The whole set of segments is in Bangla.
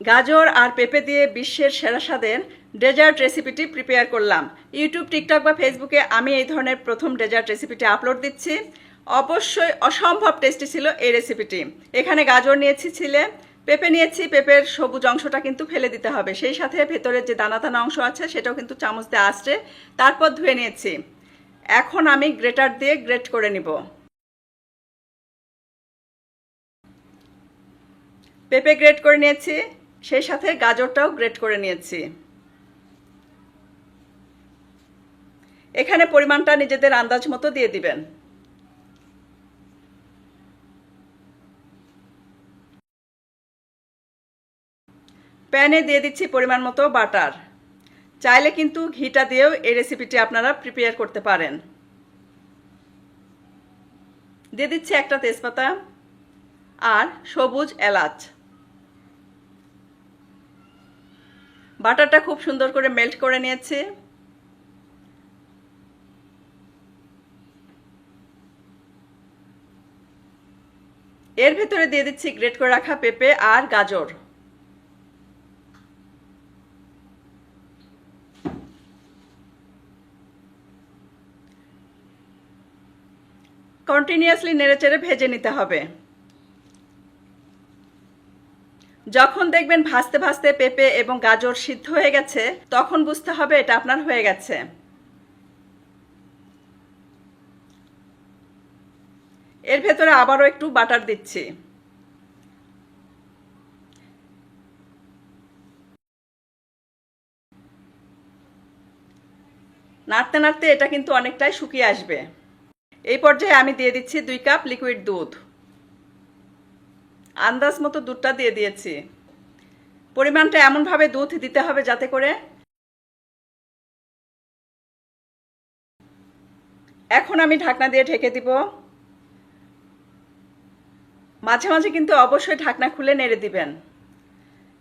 গাজর আর পেঁপে দিয়ে বিশ্বের সেরা স্বাদের ডেজার্ট রেসিপিটি প্রিপেয়ার করলাম। ইউটিউব, টিকটক বা ফেসবুকে আমি এই ধরনের প্রথম ডেজার্ট রেসিপিটি আপলোড দিচ্ছি। অবশ্যই অসম্ভব টেস্টি ছিল এই রেসিপিটি। এখানে গাজর নিয়েছি ছিলে, পেঁপে নিয়েছি, পেঁপের সবুজ অংশটা কিন্তু ফেলে দিতে হবে, সেই সাথে ভেতরের যে দানা দানা অংশ আছে সেটাও কিন্তু চামচ দিয়ে আঁচড়ে তারপর ধুয়ে নিয়েছি। এখন আমি গ্রেটার দিয়ে গ্রেট করে নিব। পেঁপে গ্রেট করে নিয়েছি, সেই সাথে গাজরটাও গ্রেট করে নিয়েছি। এখানে পরিমাণটা নিজেদের আন্দাজ মতো দিয়ে দিবেন। প্যানে দিয়ে দিচ্ছি পরিমাণ মতো বাটার। চাইলে কিন্তু ঘিটা দিয়েও এই রেসিপিটি আপনারা প্রিপেয়ার করতে পারেন। দিয়ে দিচ্ছি একটা তেজপাতা আর সবুজ এলাচ। বাটারটা খুব সুন্দর করে মেল্ট করে নিয়েছি। এর ভেতরে দিয়ে দিচ্ছি গ্রেট করে রাখা পেঁপে আর গাজর। কন্টিনিউয়াসলি নেড়েচেড়ে ভেজে নিতে হবে। যখন দেখবেন ভাজতে ভাজতে পেঁপে এবং গাজর সিদ্ধ হয়ে গেছে, তখন বুঝতে হবে এটা আপনার হয়ে গেছে। এর ভেতরে আবারও একটু বাটার দিচ্ছি। নাড়তে নাড়তে এটা কিন্তু অনেকটাই শুকিয়ে আসবে। এই পর্যায়ে আমি দিয়ে দিচ্ছি 2 কাপ লিকুইড দুধ। আন্দাজ মতো দুধটা দিয়ে দিয়েছি। পরিমাণটা এমনভাবে দুধ দিতে হবে যাতে করে, এখন আমি ঢাকনা দিয়ে ঢেকে দিব। মাঝে মাঝে কিন্তু অবশ্যই ঢাকনা খুলে নেড়ে দিবেন।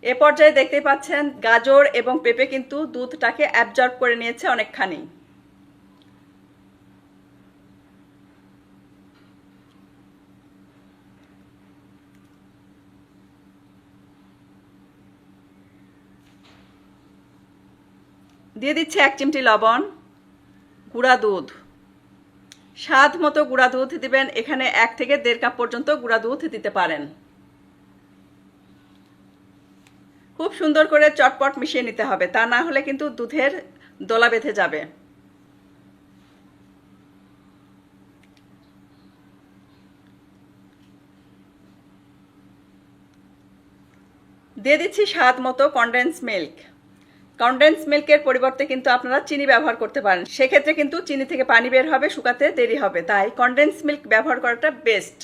এ পর্যায়ে দেখতেই পাচ্ছেন গাজর এবং পেঁপে কিন্তু দুধটাকে অ্যাবজর্ব করে নিয়েছে অনেকখানি। দিয়ে দিচ্ছে 1 চিমটি লবণ, গুঁড়া দুধ। স্বাদ মতো গুঁড়া দুধ দিবেন। এখানে 1 থেকে 1.5 কাপ পর্যন্ত গুঁড়া দুধ দিতে পারেন। খুব সুন্দর করে চটপট মিশিয়ে নিতে হবে, তা না হলে কিন্তু দুধের দলা বেঁধে যাবে। দিয়ে দিচ্ছি স্বাদ মতো কনডেন্স মিল্ক। কনডেন্স মিল্কের পরিবর্তে কিন্তু আপনারা চিনি ব্যবহার করতে পারেন। সেক্ষেত্রে কিন্তু চিনি থেকে পানি বের হবে, শুকাতে দেরি হবে, তাই কনডেন্স মিল্ক ব্যবহার করাটা বেস্ট।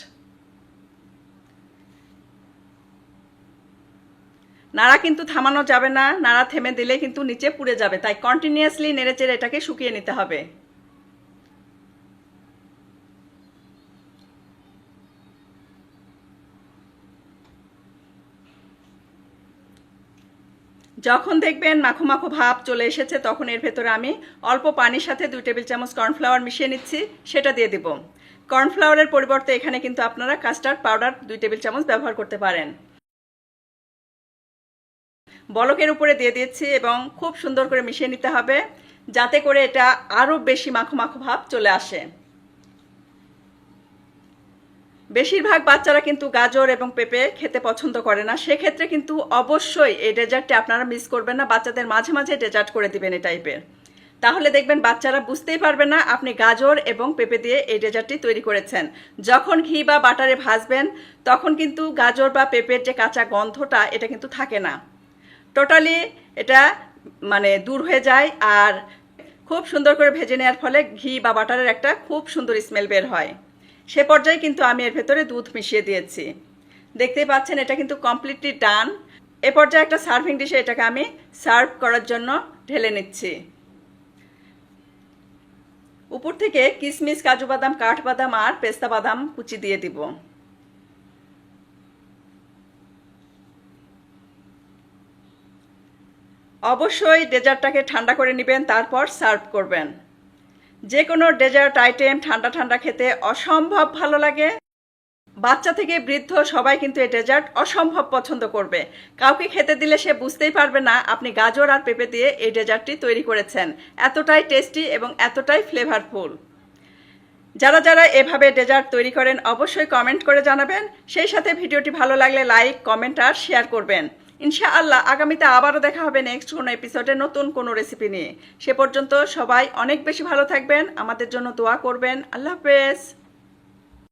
নাড়া কিন্তু থামানো যাবে না, নাড়া থেমে দিলে কিন্তু নিচে পুড়ে যাবে, তাই কন্টিনিউয়াসলি নেড়েচেড়ে এটাকে শুকিয়ে নিতে হবে। যখন দেখবেন মাখো মাখো ভাব চলে এসেছে, তখন এর ভেতরে আমি অল্প পানির সাথে 2 টেবিল চামচ কর্নফ্লাওয়ার মিশিয়ে নিচ্ছি, সেটা দিয়ে দিব। কর্নফ্লাওয়ারের পরিবর্তে এখানে কিন্তু আপনারা কাস্টার্ড পাউডার 2 টেবিল চামচ ব্যবহার করতে পারেন। বলকের উপরে দিয়ে দিয়েছি এবং খুব সুন্দর করে মিশিয়ে নিতে হবে যাতে করে এটা আরও বেশি মাখো মাখো ভাব চলে আসে। বেশিরভাগ বাচ্চারা কিন্তু গাজর এবং পেঁপে খেতে পছন্দ করে না, সেক্ষেত্রে কিন্তু অবশ্যই এই ডেজার্টটি আপনারা মিস করবেন না। বাচ্চাদের মাঝে মাঝে ডেজার্ট করে দিবেন এই টাইপের, তাহলে দেখবেন বাচ্চারা বুঝতেই পারবে না আপনি গাজর এবং পেঁপে দিয়ে এই ডেজার্টটি তৈরি করেছেন। যখন ঘি বা বাটারে ভাজবেন তখন কিন্তু গাজর বা পেঁপের যে কাঁচা গন্ধটা এটা কিন্তু থাকে না, টোটালি এটা মানে দূর হয়ে যায়। আর খুব সুন্দর করে ভেজে নেওয়ার ফলে ঘি বা বাটারের একটা খুব সুন্দর স্মেল বের হয়। সে পর্যায়ে কিন্তু আমি এর ভেতরে দুধ মিশিয়ে দিয়েছি। দেখতেই পাচ্ছেন এটা কিন্তু কমপ্লিটলি ডান। এ পর্যায়ে একটা সার্ভিং ডিশে এটাকে আমি সার্ভ করার জন্য ঢেলে নিচ্ছি। উপর থেকে কিশমিশ, কাজু বাদাম, কাঠবাদাম আর পেস্তা বাদাম কুচি দিয়ে দিব। অবশ্যই ডেজার্টটাকে ঠান্ডা করে নেবেন, তারপর সার্ভ করবেন। যে কোনো ডেজার্ট আইটেম ঠান্ডা ঠান্ডা খেতে অসম্ভব ভালো লাগে। বাচ্চা থেকে বৃদ্ধ সবাই কিন্তু এই ডেজার্ট অসম্ভব পছন্দ করবে। কাউকে খেতে দিলে সে বুঝতেই পারবে না আপনি গাজর আর পেঁপে দিয়ে এই ডেজার্টটি তৈরি করেছেন। এতটাই টেস্টি এবং এতটাই ফ্লেভারফুল। যারা যারা এভাবে ডেজার্ট তৈরি করেন অবশ্যই কমেন্ট করে জানাবেন। সেই সাথে ভিডিওটি ভালো লাগলে লাইক, কমেন্ট আর শেয়ার করবেন। ইনশাআল্লাহ আগামীতে আবারও দেখা হবে নেক্সট কোনো এপিসোডে নতুন কোনো রেসিপি নিয়ে। সে পর্যন্ত সবাই অনেক বেশি ভালো থাকবেন, আমাদের জন্য দোয়া করবেন। আল্লাহ হাফেজ।